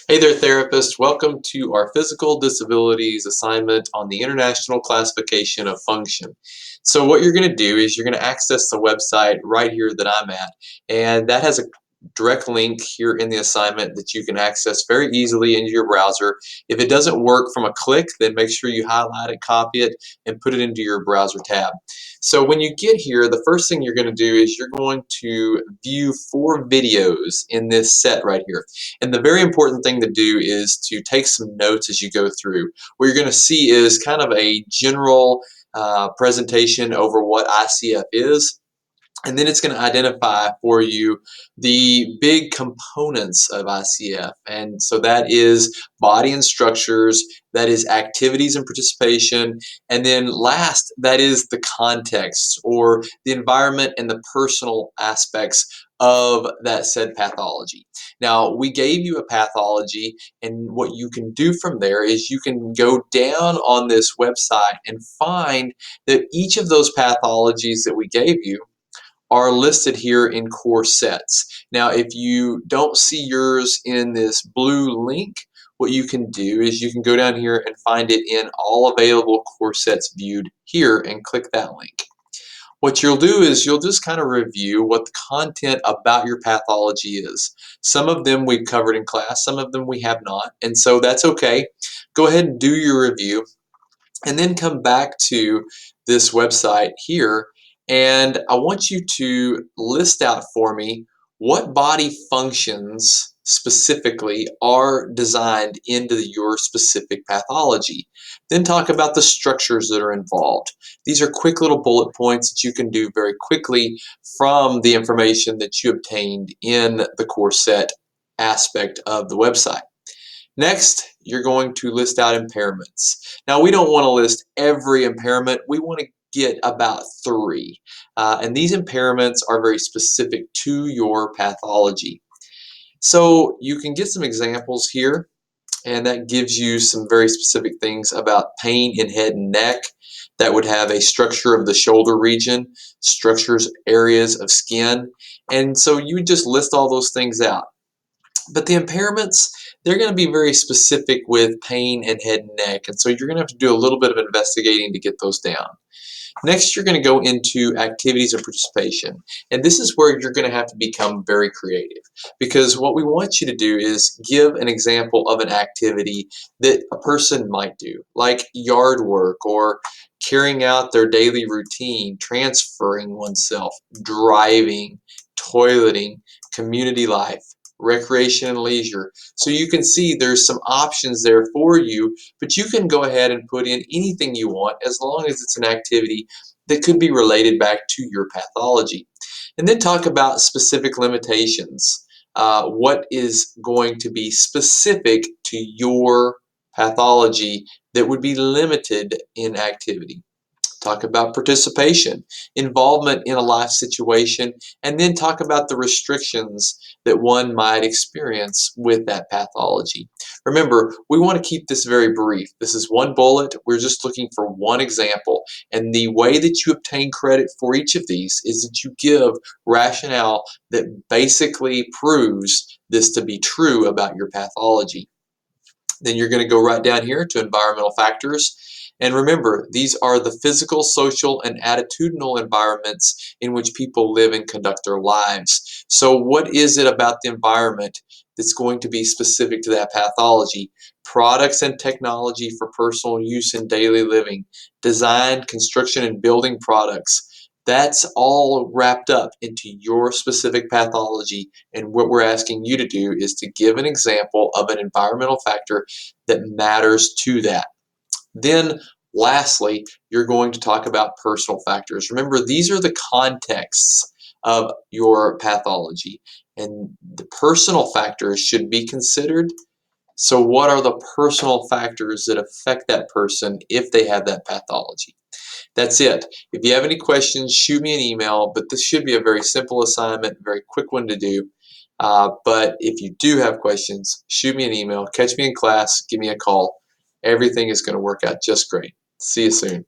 Hey there, therapist. Welcome to our physical disabilities assignment on the International Classification of Function. So what you're going to do is you're going to access the website right here that I'm at, and that has a direct link here in the assignment that you can access very easily into your browser. If it doesn't work from a click, then make sure you highlight it, copy it, and put it into your browser tab. So when you get here, the first thing you're going to do is you're going to view 4 videos in this set right here. And the very important thing to do is to take some notes as you go through. What you're going to see is kind of a general presentation over what ICF is. And then it's going to identify for you the big components of ICF. And so that is body and structures, that is activities and participation, and then last, that is the context or the environment and the personal aspects of that said pathology. Now, we gave you a pathology, and what you can do from there is you can go down on this website and find that each of those pathologies that we gave you are listed here in core sets. Now, if you don't see yours in this blue link, what you can do is you can go down here and find it in all available core sets viewed here and click that link. What you'll do is you'll just kind of review what the content about your pathology is. Some of them we've covered in class, some of them we have not, and so that's okay. Go ahead and do your review and then come back to this website here, and I want you to list out for me what body functions specifically are designed into your specific pathology. Then talk about the structures that are involved. These are quick little bullet points that you can do very quickly from the information that you obtained in the core set aspect of the website. Next, you're going to list out impairments. Now, we don't want to list every impairment. We want to get about 3. And these impairments are very specific to your pathology. So you can get some examples here, and that gives you some very specific things about pain in head and neck. That would have a structure of the shoulder region, structures, areas of skin. And so you would just list all those things out. But the impairments, they're going to be very specific with pain and head and neck, and so you're going to have to do a little bit of investigating to get those down. Next, you're going to go into activities of participation, and this is where you're going to have to become very creative, because what we want you to do is give an example of an activity that a person might do, like yard work or carrying out their daily routine, transferring oneself, driving, toileting, community life, recreation and leisure. So you can see there's some options there for you, but you can go ahead and put in anything you want as long as it's an activity that could be related back to your pathology. And then talk about specific limitations. What is going to be specific to your pathology that would be limited in activity? Talk about participation, involvement in a life situation, and then talk about the restrictions that one might experience with that pathology. Remember, we want to keep this very brief. This is one bullet. We're just looking for one example. And the way that you obtain credit for each of these is that you give rationale that basically proves this to be true about your pathology. Then you're going to go right down here to environmental factors. And remember, these are the physical, social, and attitudinal environments in which people live and conduct their lives. So what is it about the environment that's going to be specific to that pathology? Products and technology for personal use in daily living, design, construction, and building products. That's all wrapped up into your specific pathology, and what we're asking you to do is to give an example of an environmental factor that matters to that. Then lastly, you're going to talk about personal factors. Remember, these are the contexts of your pathology, and the personal factors should be considered. So what are the personal factors that affect that person if they have that pathology? That's it. If you have any questions, shoot me an email, but this should be a very simple assignment, very quick one to do. But if you do have questions, shoot me an email, catch me in class, give me a call. Everything is going to work out just great. See you soon.